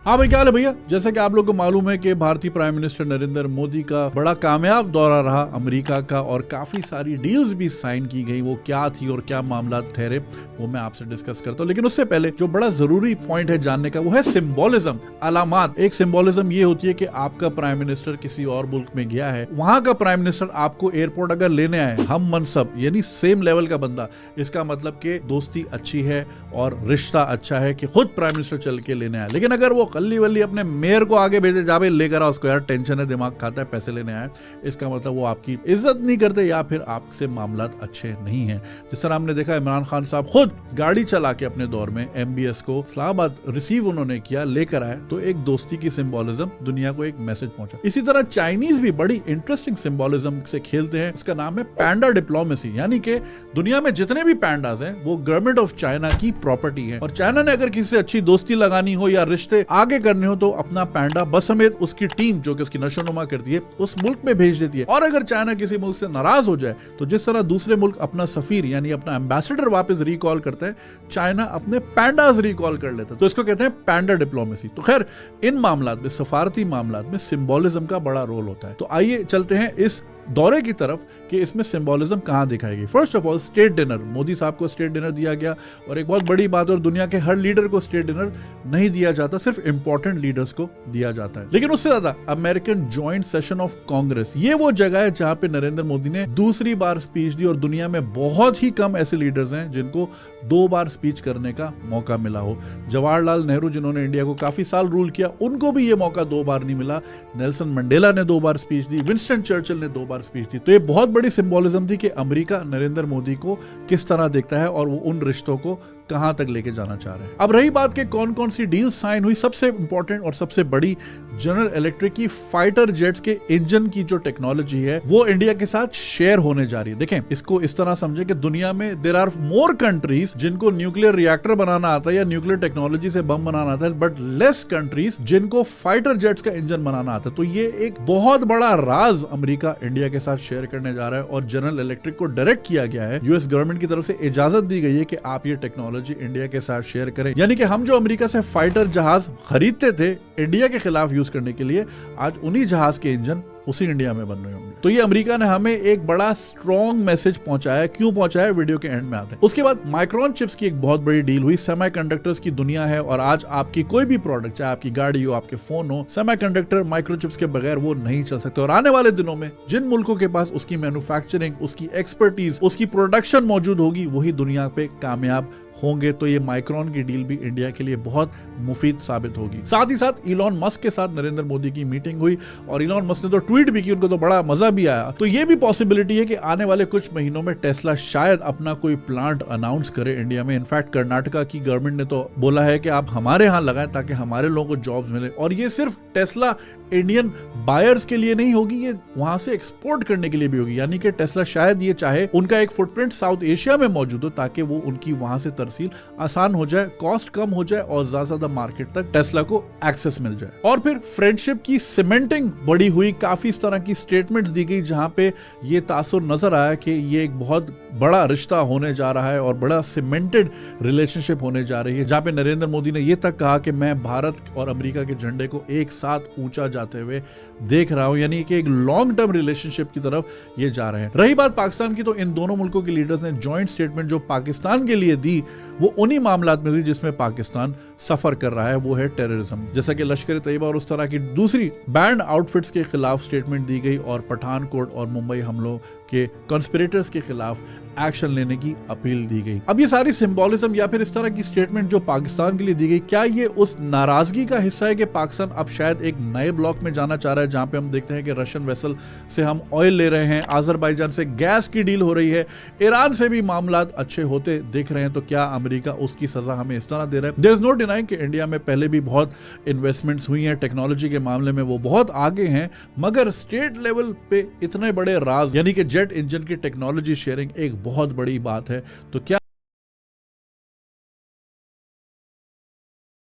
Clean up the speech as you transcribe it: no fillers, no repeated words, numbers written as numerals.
हाँ भाई, क्या हाल है भैया। जैसा कि आप लोग को मालूम है कि भारतीय प्राइम मिनिस्टर नरेंद्र मोदी का बड़ा कामयाब दौरा रहा अमेरिका का, और काफी सारी डील्स भी साइन की गई। वो क्या थी और क्या मामला ठहरे, वो मैं आपसे डिस्कस करता हूँ। लेकिन उससे पहले जो बड़ा जरूरी पॉइंट है जानने का, वो है सिंबोलिज्म, अलामात। एक सिंबोलिज्म ये होती है कि आपका प्राइम मिनिस्टर किसी और मुल्क में गया है, वहां का प्राइम मिनिस्टर आपको एयरपोर्ट अगर लेने आए, हम मनसब यानी सेम लेवल का बंदा, इसका मतलब कि दोस्ती अच्छी है और रिश्ता अच्छा है कि खुद प्राइम मिनिस्टर चल के लेने आए। लेकिन अगर वो कल्ली वल्ली अपने मेयर को आगे भेजे, जा भाई लेकर आ उसको, यार टेंशन है, दिमाग खाता है, पैसे लेने आए, इसका मतलब वो आपकी इज्जत नहीं करते या फिर आपसे मामलात अच्छे नहीं हैं। जिस तरह हमने देखा इमरान खान साहब खुद गाड़ी चला के अपने दौर में MBS को इस्लामाबाद रिसीव उन्होंने किया, लेकर आए, तो एक दोस्ती की सिंबोलिज्म, दुनिया को एक मैसेज पहुंचा। इसी तरह चाइनीज भी बड़ी इंटरेस्टिंग सिंबोलिज्म से खेलते हैं। उसका नाम है पैंडा डिप्लोमेसी, यानी कि दुनिया में जितने भी पैंडास हैं वो गवर्नमेंट ऑफ चाइना की प्रॉपर्टी है, और चाइना ने अगर किसी से अच्छी दोस्ती लगानी हो या रिश्ते आगे करने हो तो अपना पैंडा बस समेत उसकी टीम जो कि उसकी नशोनुमा करती है उस मुल्क में भेज देती है। और अगर चाइना किसी मुल्क से नाराज हो जाए तो जिस तरह दूसरे मुल्क अपना सफीर यानी अपना एम्बेसडर वापस रिकॉल करते हैं, चाइना अपने पैंडास रिकॉल कर लेता है। तो इसको कहते हैं पैंडा डिप्लोमेसी। तो खैर, इन मामलात में, सफारती मामलात में सिंबोलिज्म का बड़ा रोल होता है। तो आइए चलते हैं इस दौरे की तरफ कि इसमें सिंबोलिज्म कहां दिखाई गई। First of all, state dinner. Modi साहब को स्टेट डिनर दिया गया, और एक बहुत बड़ी बात, और दुनिया के हर लीडर को स्टेट डिनर नहीं दिया जाता, सिर्फ इंपॉर्टेंट लीडर्स को दिया जाता है। लेकिन उससे ज्यादा American joint session of Congress, ये वो जगह है जहां पे नरेंद्र मोदी ने दूसरी बार स्पीच दी, और दुनिया में बहुत ही कम ऐसे लीडर्स हैं जिनको 2 बार स्पीच करने का मौका मिला हो। जवाहरलाल नेहरू, जिन्होंने इंडिया को काफी साल रूल किया, उनको भी ये मौका 2 बार नहीं मिला। नेल्सन मंडेला ने 2 बार स्पीच दी, विंस्टन चर्चिल ने 2 बार स्पीच दी। तो ये बहुत बड़ी सिंबोलिज्म थी कि अमेरिका नरेंद्र मोदी को किस तरह देखता है और वो उन रिश्तों को कहां तक लेके जाना चाह रहे हैं। अब रही बात कि कौन कौन सी डील साइन हुई, सबसे इंपॉर्टेंट और सबसे बड़ी, जनरल इलेक्ट्रिक की फाइटर जेट्स के इंजन की जो टेक्नोलॉजी है वो इंडिया के साथ शेयर होने जा रही है। देखें, इसको इस तरह समझे कि दुनिया में देयर आर मोर कंट्रीज जिनको न्यूक्लियर रिएक्टर बनाना आता है या न्यूक्लियर टेक्नोलॉजी से बम बनाना आता है, बट लेस कंट्रीज जिनको फाइटर जेट्स का इंजन बनाना आता है। तो ये एक बहुत बड़ा राज अमेरिका इंडिया के साथ शेयर करने जा रहा है, और जनरल इलेक्ट्रिक को डायरेक्ट किया गया है, यूएस गवर्नमेंट की तरफ से इजाजत दी गई है कि आप ये टेक्नोलॉजी इंडिया के साथ शेयर करें। यानी कि हम जो अमेरिका से फाइटर जहाज खरीदते थे इंडिया के खिलाफ यूज करने के लिए, आज उन्हीं जहाज के इंजन उसी इंडिया में बन रहे होंगे। तो ये अमेरिका ने हमें एक बड़ा स्ट्रॉन्ग मैसेज पहुंचाया। क्यों पहुंचाया, वीडियो के एंड में आते हैं। उसके बाद माइक्रोन चिप्स की एक बहुत बड़ी डील हुई। सेमीकंडक्टर्स की दुनिया है, और आज आपकी कोई भी प्रोडक्ट, चाहे आपकी गाड़ी हो, आपके फोन हो, सेमीकंडक्टर माइक्रोचिप्स के बगैर वो नहीं चल सकते। और आने वाले दिनों में जिन मुल्कों के पास उसकी मैन्युफैक्चरिंग, उसकी एक्सपर्टीज, उसकी प्रोडक्शन मौजूद होगी, वही दुनिया पे कामयाब होंगे। तो ये माइक्रोन की डील भी इंडिया के लिए बहुत मुफीद साबित होगी। साथ ही साथ इलॉन मस्क के साथ नरेंद्र मोदी की मीटिंग हुई, और इलॉन मस्क ने तो ट्वीट भी की, उनको तो बड़ा मजा भी आया। तो ये भी पॉसिबिलिटी है कि आने वाले कुछ महीनों में टेस्ला शायद अपना कोई प्लांट अनाउंस करे इंडिया में। इनफैक्ट कर्नाटका की गवर्नमेंट ने तो बोला है कि आप हमारे यहाँ लगाएं ताकि हमारे लोगों को जॉब्स मिले। और ये सिर्फ टेस्ला इंडियन बायर्स के लिए नहीं होगी, ये वहां से एक्सपोर्ट करने के लिए भी होगी। यानी कि टेस्ला शायद ये चाहे उनका एक फुटप्रिंट साउथ एशिया में मौजूद हो, ताकि वो उनकी वहां से तरसील आसान हो जाए, कॉस्ट कम हो जाए, और ज्यादा मार्केट तक टेस्ला को एक्सेस मिल जाए। और फिर फ्रेंडशिप की सीमेंटिंग बड़ी हुई, काफी इस तरह की स्टेटमेंट्स दी गई जहां पे ये तासुर नजर आया कि ये एक बहुत बड़ा रिश्ता होने जा रहा है और बड़ा सीमेंटेड रिलेशनशिप होने जा रही है, जहां पे नरेंद्र मोदी ने ये तक कहा कि मैं भारत और अमेरिका के झंडे को एक साथ ऊंचा जाते हुए देख रहा हूं। यानी कि एक लॉन्ग टर्म रिलेशनशिप की तरफ ये जा रहे हैं। रही बात पाकिस्तान की, तो इन दोनों मुल्कों के लीडर्स ने जॉइंट स्टेटमेंट जो पाकिस्तान के लिए दी, वो उन्हीं मामलात में दी जिसमें पाकिस्तान सफर कर रहा है, वो है टेररिज्म। जैसा कि लश्कर तैयबा और उस तरह की दूसरी बैंड आउटफिट्स के खिलाफ स्टेटमेंट दी गई, और पठानकोट और मुंबई हमलों के कॉन्स्पिरेटर्स के खिलाफ एक्शन लेने की अपील दी गई। अब ये सारी सिंबोलिज्म या फिर इस तरह की स्टेटमेंट जो पाकिस्तान के लिए दी गई, क्या ये उस नाराजगी का हिस्सा है कि पाकिस्तान अब शायद एक नए ब्लॉक में जाना चाह रहा है, जहां पे हम देखते हैं कि रशियन वेसल से हम ऑयल ले रहे हैं, आजरबाईजान से गैस की डील हो रही है, ईरान से भी मामलात अच्छे होते दिख रहे हैं। तो क्या अमेरिका उसकी सजा हमें इस तरह दे रहा है? देयर इज नो डिनाइंग कि इंडिया में पहले भी बहुत इन्वेस्टमेंट्स हुई हैं, टेक्नोलॉजी के मामले में वो बहुत आगे हैं, मगर स्टेट लेवल पे इतने बड़े राज यानी कि जेट इंजन की टेक्नोलॉजी शेयरिंग एक बहुत बड़ी बात है। तो क्या